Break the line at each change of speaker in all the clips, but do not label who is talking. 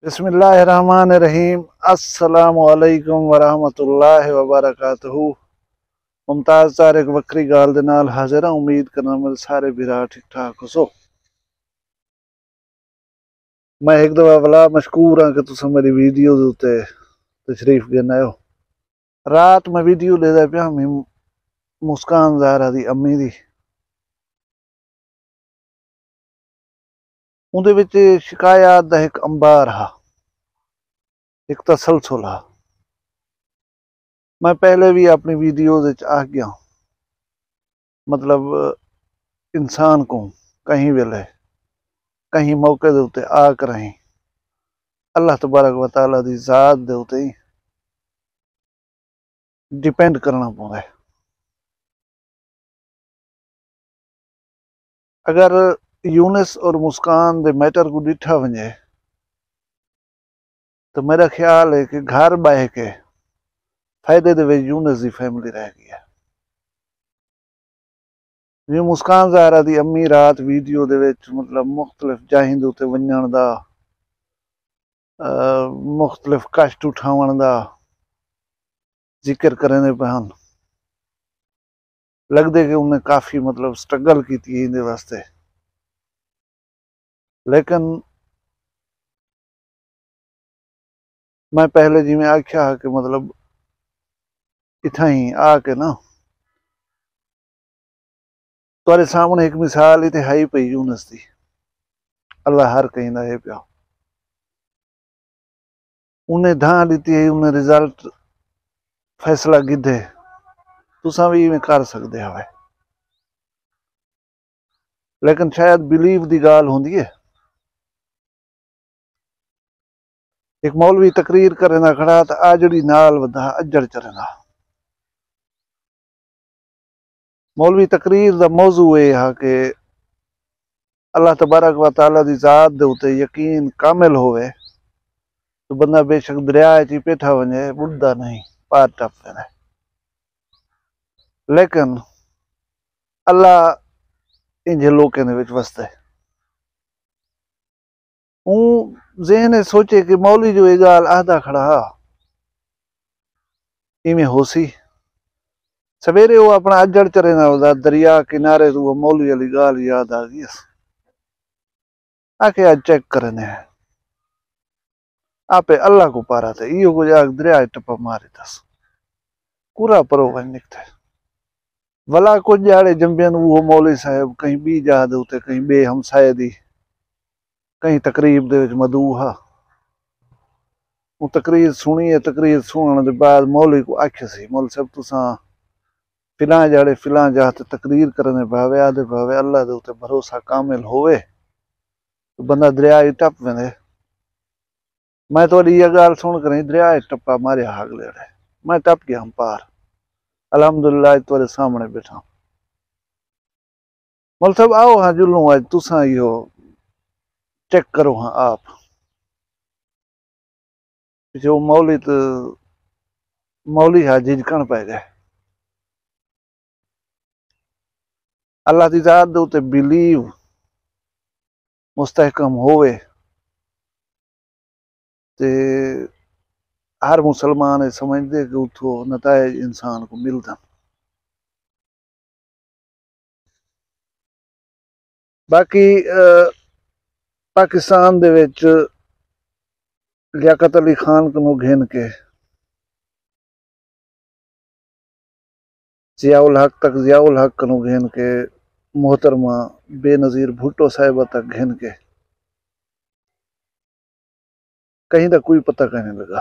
बिस्मिल्लाहिर्रहमानिर्रहीम। अस्सलामुअलैकुम वरहमतुल्लाहि वबरकातुहू। मुमताज़ तार एक वक्री गाल दे नाल हाजिर हां। उम्मीद करना मेरे सारे भरा ठीक ठाक हो। मैं एक दफा वाला मशकूर हाँ कि तुम मेरी वीडियो दे उत्ते तशरीफ गिन आयो। रात मैं वीडियो लेदा पिया मुस्कान ज़हरा दी अम्मी दी। उहदे विच शिकायत दा एक अंबार हा, एक तसलसल हा। मैं पहले भी अपनी वीडियोज़ विच आख गया, मतलब इंसान को कहीं वेले कहीं मौके दे उत्ते आक रही अल्लाह तबारक व तआला दी ज़ात दे उत्ते ही डिपेंड करना पौंदा है। अगर यूनिस और मुस्कान दे मैटर को डिठा वने तो मेरा ख्याल है कि घर बह के फायदे दे विच यूनिस दी फैमिली रह गई है। जी मुस्कान ज़हरा दी अम्मी रात वीडियो दे विच मतलब मुख्तलिफ जाहिं दे उत्ते वञण दा, मुख्तलिफ कष्ट उठावण दा जिक्र करने पे हन। लगदे कि उन्हें काफी मतलब स्ट्रगल की इंदे वास्ते, लेकिन मैं पहले जिवें आख्या कि मतलब इत्थां ही आके ना तुहाडे सामने एक मिसाल ही ते है ही पई यूनिस दी। अल्लाह हर कहीं दा है पिया। उन्हें धां दी है, उन्हें रिजल्ट फैसला गिद्धे तुसां भी इवें कर सकदे हवे। लेकिन शायद बिलीव दी गाल होंदी है। एक मौलवी तकरीर करेंदा खड़ा तो आजड़ी नाल वधा अजड़ चरेंदा। मौलवी तकरीर दा मौजू ये हा कि अल्लाह तबारक व तआला दी ज़ात दे उत्ते यकीन कामिल होवे तो बंदा बेशक दरिया च पेठा वने बुढ़दा नहीं, पार टप वेंदा। लेकिन अल्लाह इंजे लोकें दे विच वसदा है। ज़हन सोचे कि मौलवी जो ये गाल आखदा खड़ा हा इवें होसी। सवेरे वो अपना अजड़ चरेंदा होंदा दरिया किनारे तो वो मौलवी वाली गाल याद आ गई। आके आज चेक करने हैं आपे अल्लाह को पारा थे इो कुछ आग दरिया टप्पा मारे दस पूरा परो वन निकते वला कुछ जाड़े जंबियन वो मौलवी साहब कहीं बी जा दे उते कहीं बे हमसाए दी कहीं तकरीब दे विच मदू हा। वो तकरीर सुनी है। तकरीर सुनने के बाद मौलवी को आख्या सी मौलवी साहब तुसां फिलां जाड़े फिलां जाते तकरीर करने भावे आदे भावे अल्लाह दे उते भरोसा कामिल होवे तो बंदा दरिया ही टप वेंदे। मैं थोड़ी ये गाल सुन कर दरिया टप्पा मारे हाग लेड़े मैं टप गया हम पार। अलहमदुलिल्लाह तुहाडे सामने बैठा। मौलवी साहब आओ हाँ जुलूं आज तुसां इहो चेक करो हाँ आप। जो मौलवी तो मौलवी हा झिझकण पै गए। अल्लाह दी ज़ात दे उत्ते बिलीव मुस्तहकम होवे ते हर मुसलमान ये समझदे कि उतो नताइज इंसान को मिलदा। बाकी पाकिस्तान दे विच लियाकत अली खान को घेन के जियाउल हक तक जियाउल हक को घेन के मोहतरमा बेनज़ीर भुट्टो साहिबा तक घेन के कहीं का कोई पता कहने लगा।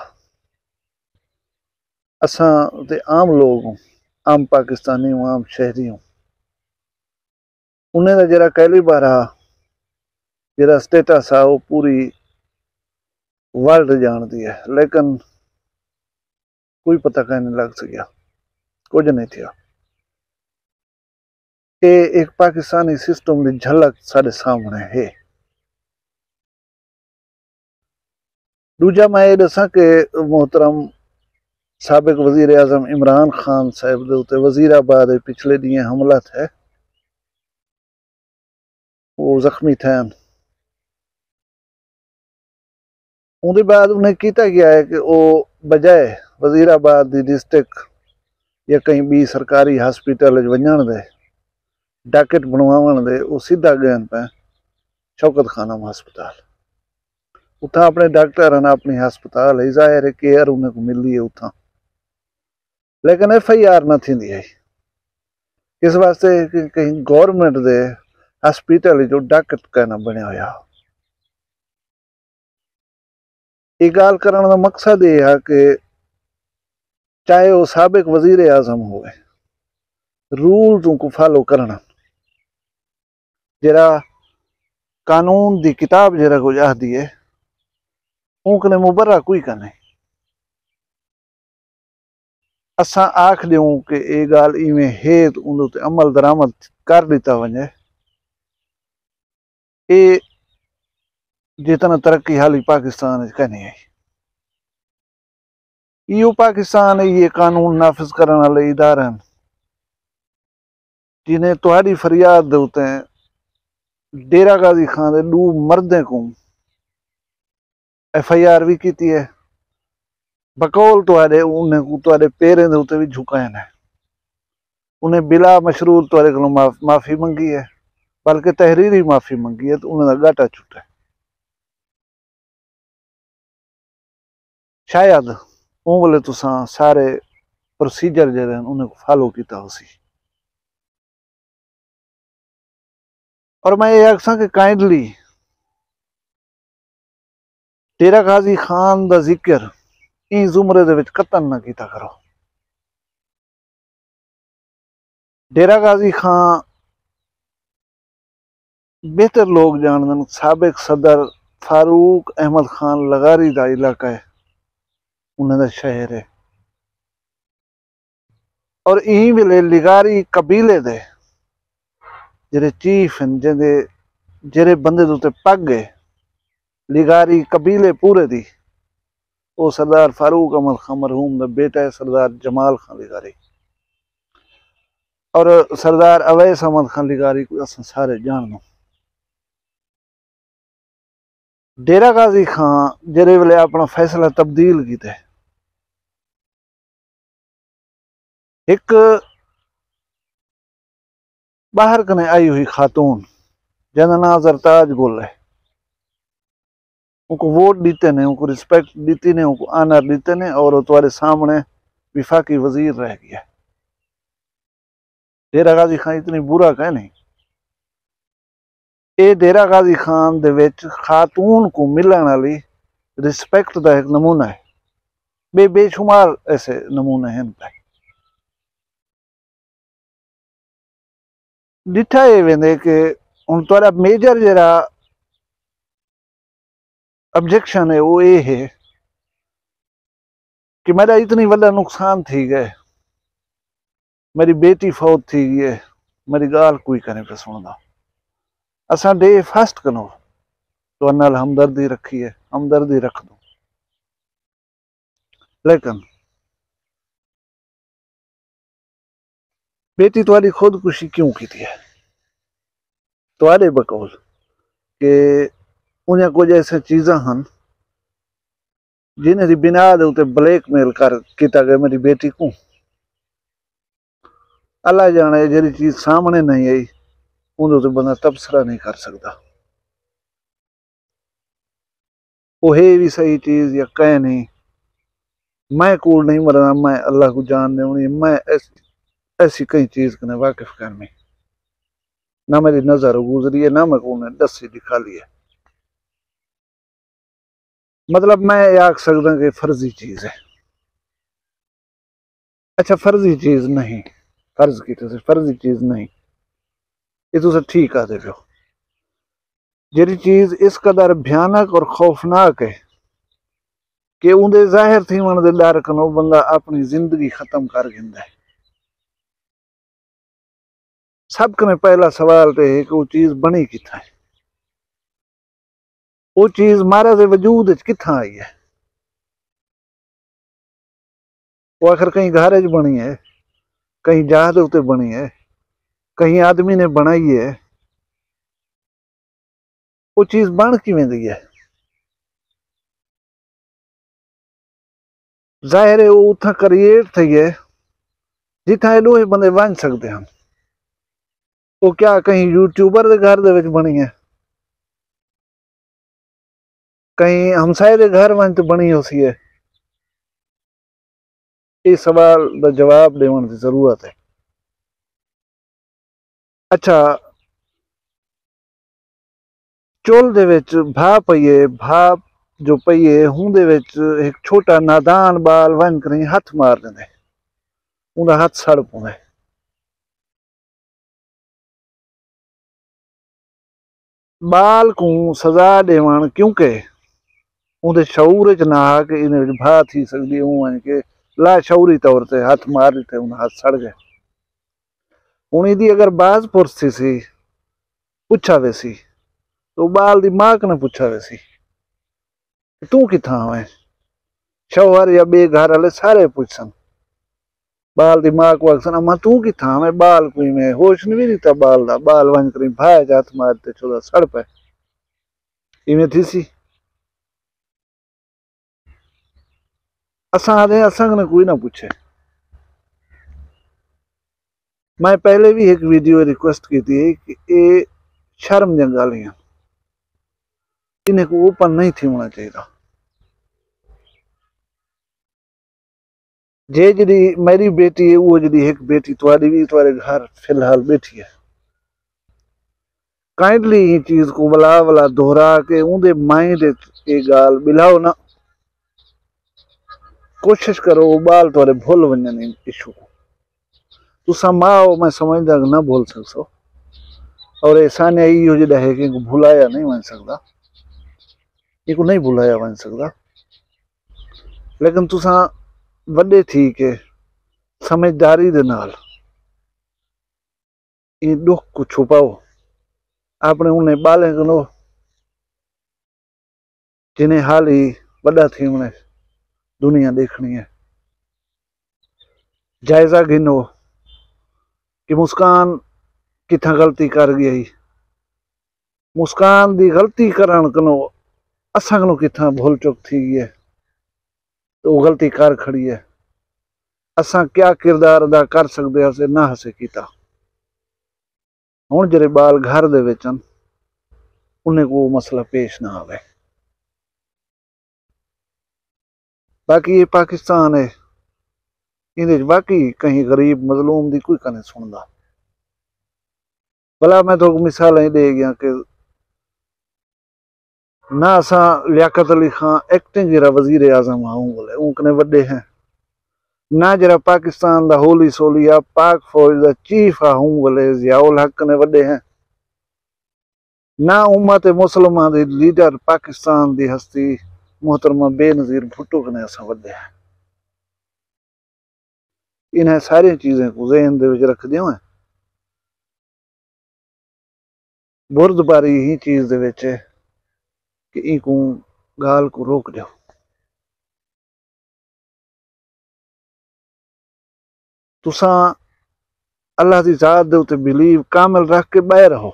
असां ते आम लोग हूँ, आम पाकिस्तानी हूँ, आम शहरी हूँ। उन्हें जरा कैलिबर आ जरा स्टेटस आ वो पूरी वर्ल्ड जानती है, लेकिन कोई पता कहने लग सकिया कुछ नहीं थिया। ये एक पाकिस्तानी सिस्टम की झलक साढ़े सामने है। दूजा मैं ये दसा कि मोहतरम साबिक वजीर आजम इमरान खान साहब दे उत्ते वजीराबाद पिछले दिए हमला थे, वो जख्मी थे। ਉਹਦੇ ਬਾਅਦ ਉਹਨੇ ਕੀਤਾ ਗਿਆ ਹੈ ਕਿ ਉਹ ਬਜਾਏ ਵਜ਼ੀਰਾਬਾਦ ਦੀ ਡਿਸਟ੍ਰਿਕਟ ਜਾਂ ਕਈ ਵੀ ਸਰਕਾਰੀ ਹਸਪੀਟਲ 'ਚ ਵञण ਦੇ ਡਾਕਟ ਬਣਵਾਉਣ ਦੇ ਉਹ ਸਿੱਧਾ ਗਏ ਪਏ शौकत खानम हस्पताल। उतना अपने डॉक्टर हैं अपनी हस्पताल है, जाहिर है केयर उन्हें को मिल रही है उतना, लेकिन FIR न थी है इस वास्ते कि कहीं गवर्नमेंट दे हस्पीटल जो डॉक्टर कहना बने होया। ये गाल करने का मकसद ये है कि चाहे वो साबिक वजीर आजम होवे, रूल को फॉलो करना, जरा कानून दी किताब जरा कुछ आखदी है उनकने मुबर्रा कोई का नहीं। असा आख दूं कि ये गाल इवें है तो उन अमल दरामद कर दिता वने, ये जितना तरक्की हाली पाकिस्तान कहनी है। यो पाकिस्तान ये कानून नाफिज करने वाले इदारे हैं जिन्हें तुहारी फरियाद दे उते डेरा गाजी खान दे 2 मर्दे को FIR भी की है, बकौल तुहारे उन्हें तुहारे पैरें दे उते भी झुकाए ने, उन्हें बिला मशरूर तुहारे को माफी मंगी है, बल्कि तहरीरी माफी मंगी है, तो उन्हें गाटा छुटा है। शायद उन वाले तुसा सारे प्रोसीजर जो उन्हें फॉलो किया उसी। और मैं ये आखसा कि काइंडली डेरा गाजी खान दा जिक्र इन जुमरे दे विच कतन ना कीता करो। डेरा गाजी खान बेहतर लोग जानदन, साबिक सदर फारूक अहमद खान लगारी दा इलाका है, उन्हें दा शहर है, और यही वेले लिगारी कबीले दे जेरे चीफ हैं, जेरे बंदे दे उते पग है लिगारी कबीले पूरे दी, वो सरदार फारूक अहमद खान मरहूम दा बेटा है सरदार जमाल खान लिगारी, और सरदार अवैस अहमद खान लिगारी को अस सारे जानदो। डेरा गाजी खान जेरे वेले अपना फैसला तब्दील कीता, एक बाहर कने आई हुई खातून जिहदा नाम जरताज गुल है, उनको वोट दीते ने, उनको रिस्पेक्ट दीती ने, उनको आनर दीते ने, और वो तुम्हारे सामने विफाकी वजीर रह गया। डेरा गाजी खान इतनी बुरा कह नहीं, ये डेरा गाजी खान दे विच खातून को मिलने वाली रिस्पेक्ट का एक नमूना है, बेशुमार ऐसे नमूने हैं। डिठा ये वेंदे कि हुण तुहारा मेजर जरा ऑब्जेक्शन है वो ये है कि मेरा इतनी वड्डा नुकसान थी गए, मेरी बेटी फौत थी गई है, मेरी गाल कोई कने पे सुनदा। असा डे फर्स्ट कनो तो नाल हमदर्दी रखी है, हमदर्दी रख दो, लेकिन बेटी तुम्हारी खुदकुशी क्यों की थी है तुम्हारे बकौल कि उन्हें कुछ ऐसे चीज़ा हैं जिन्हें की बिना दे उते ब्लैकमेल कर किया गया मेरी बेटी को। अल्लाह जाने जी चीज़ सामने नहीं आई उन्हें तो बंदा तबसरा नहीं कर सकता, वो है भी सही चीज़ या कह नहीं। मैं कूड़ नहीं मरना, मैं अल्लाह को जान दे, मैं ऐसी कई चीज़ कने वाकिफ कर में ना मेरी नजर गुजरी है, ना मैं को दसी दिखा ली है। मतलब मैं आख सकता कि फर्जी चीज़ है। अच्छा फर्जी चीज़ नहीं, फर्ज की तो फर्जी चीज़ नहीं, ये तो ठीक आते पे जी चीज़ इस कदर भयानक और खौफनाक है कि उनके जाहिर थी वन दे डर कनो बंदा अपनी जिंदगी खत्म कर गिंदा है। सब कने पहला सवाल तो है कि वो चीज़ बनी किथा है, वो चीज़ मारा दे वजूद किथा आई है। वो आखिर कहीं घर बनी है, कहीं जहाज उत्ते बनी है, कहीं आदमी ने बनाई है, वो चीज़ बन किवें दी है। ظاہر ہے وہ اتنا کریٹ تھی ہے جتنا یہ دوہے بندے بن سکتے ہیں. وہ کیا کہیں یوٹیوبر دے گھر دے وچ بنی ہے، کہیں ہمسائے دے گھر وچ بنی ہو سی ہے. یہ سوال دا جواب دیون دی ضرورت ہے. اچھا چول دے وچ بھا پئیے، بھا جو پئیے ہوں دے وچ ایک چھوٹا نادان بال ون کریں ہاتھ مار دیندے، اون دا ہاتھ سڑ پوندے. بال کو سزا دیوان کیونکہ اون دے شعور وچ نہ آ کہ ان وچ بھا تھی سکدی اون کہ لا شعوری طور تے ہاتھ مار دیتے ان ہاتھ سڑ گئے. ہن دی اگر باز پرس تھی سی پچھا ویسی تو بال دی ماں نے پوچھا ویسی تو کتھاں ہوئے، شوہر یا بے گھر والے سارے پوچھسن. بال دی ماں کو آکسن اما تو کتھاں میں بال کوئی میں ہوش نہیں دیتا بال دا، بال ون کریں بھائی ہاتھ مارتے چودا سڑ پے. ایویں تھی سی. اساں آدھے اساں نے کوئی نہ پوچھے. میں پہلے بھی ایک ویڈیو ریکویسٹ کی تھی کہ یہ شرم جنگ گالیاں انہیں کو اوپن نہیں تھی ہونا چاہیے. جے جڑی میری بیٹی ہے وہ جڑی ایک بیٹی تواڈی بھی تواڈے گھر فی الحال بیٹھی ہے، کائنڈلی یہ چیز کو ولا ولا دہرا کے اون دے مائنڈ یہ گال بلاؤ نہ. کوشش کرو بال تواڈے بھول ونجن ایشو کو. تساں ماں ہو میں سمجھدا کہ نہ بھول سکسو، اور احسان یہ جڑا ہے کہ کو بھلایا نہیں ون سکدا، یہ کو نہیں بھلایا ون سکدا. لیکن تساں وڈے تھی کہ سمجھداری دے نال یہ دکھ کو چھپاؤ. اپنے انہیں بالیں کنو جنہیں حال ہی وڈا تھی انہیں دنیا دیکھنی ہے. جائزہ گنو کہ مسکان کتھاں غلطی کر گئی، مسکان دی غلطی کرن کنو اساں کنو کتھاں بھول چک تھی گئی ہے تو وہ غلطی کر کھڑی ہے. اساں کیا کردار ادا کر سکتے اسے نہ ہسے کیتا. ہن جڑے بال گھر دے وچن انہیں کو مسئلہ پیش نہ آوے. باقی یہ پاکستان ہے، یہ باقی کہیں غریب مظلوم دی کوئی کنے سندا. بلا میں تو مثال ہی دے گیا کہ نہ اساں لیاقت علی خان ایکٹنگ جرا وزیر اعظم آؤں بولے اون کنے وڈے ہیں، نہ جرا پاکستان دا ہولی سولیا پاک فوج دا چیف آؤں بولے ضیاء الحق کنے وڈے ہیں، نہ امت مسلمہ دی لیڈر پاکستان دی ہستی محترمہ بے نظیر بھٹو کنے اساں وڈے ہیں. انہیں ساری چیزیں کو ذہن دے وچ رکھ دیو ہیں. بردباری ہی چیز دے وچ ہے کہ این کو گال کو روک دیو. تساں اللہ دی ذات دے اتے بلیو کامل رکھ کے بہ رہو.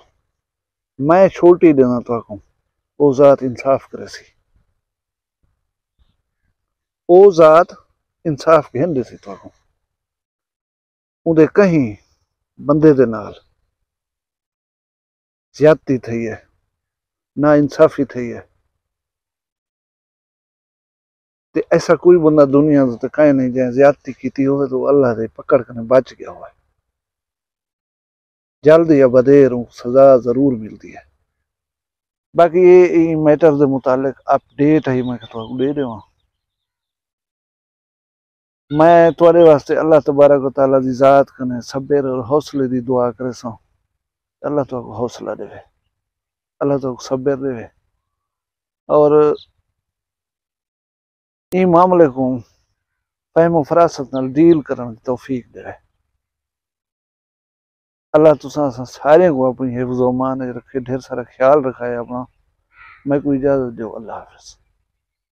میں چھوٹی دینا تو آکوں او ذات انصاف کرے سی، او ذات انصاف کہن دے سی تو آکوں. اون دے کہیں بندے دے نال زیادتی تھی ہے، نا انصافی تھی ہے، تے ایسا کوئی بندہ دنیا تے کہیں نہیں جائے زیادتی کیتی ہوئے تو اللہ دے پکڑ کنے بچ گیا ہوئے. جلد یا بدیر سزا ضرور ملتی ہے. باقی یہ میٹر دے متعلق اپڈیٹ ہے میں تھوڑا دے دیواں. میں تواڈے واسطے اللہ تبارک و تعالیٰ دی ذات کنے صبر اور حوصلے دی دعا کرے سا. اللہ تو کو حوصلہ دے، اللہ تو صبر دے اور این معاملے کو فہم و فراست نال ڈیل کرن دی توفیق دے. اللہ تساں سارے کو اپنی حفظ و امان رکھے، ڈھیر سارا خیال رکھا ہے اپنا. میں کوئی اجازت دیو. اللہ حافظ.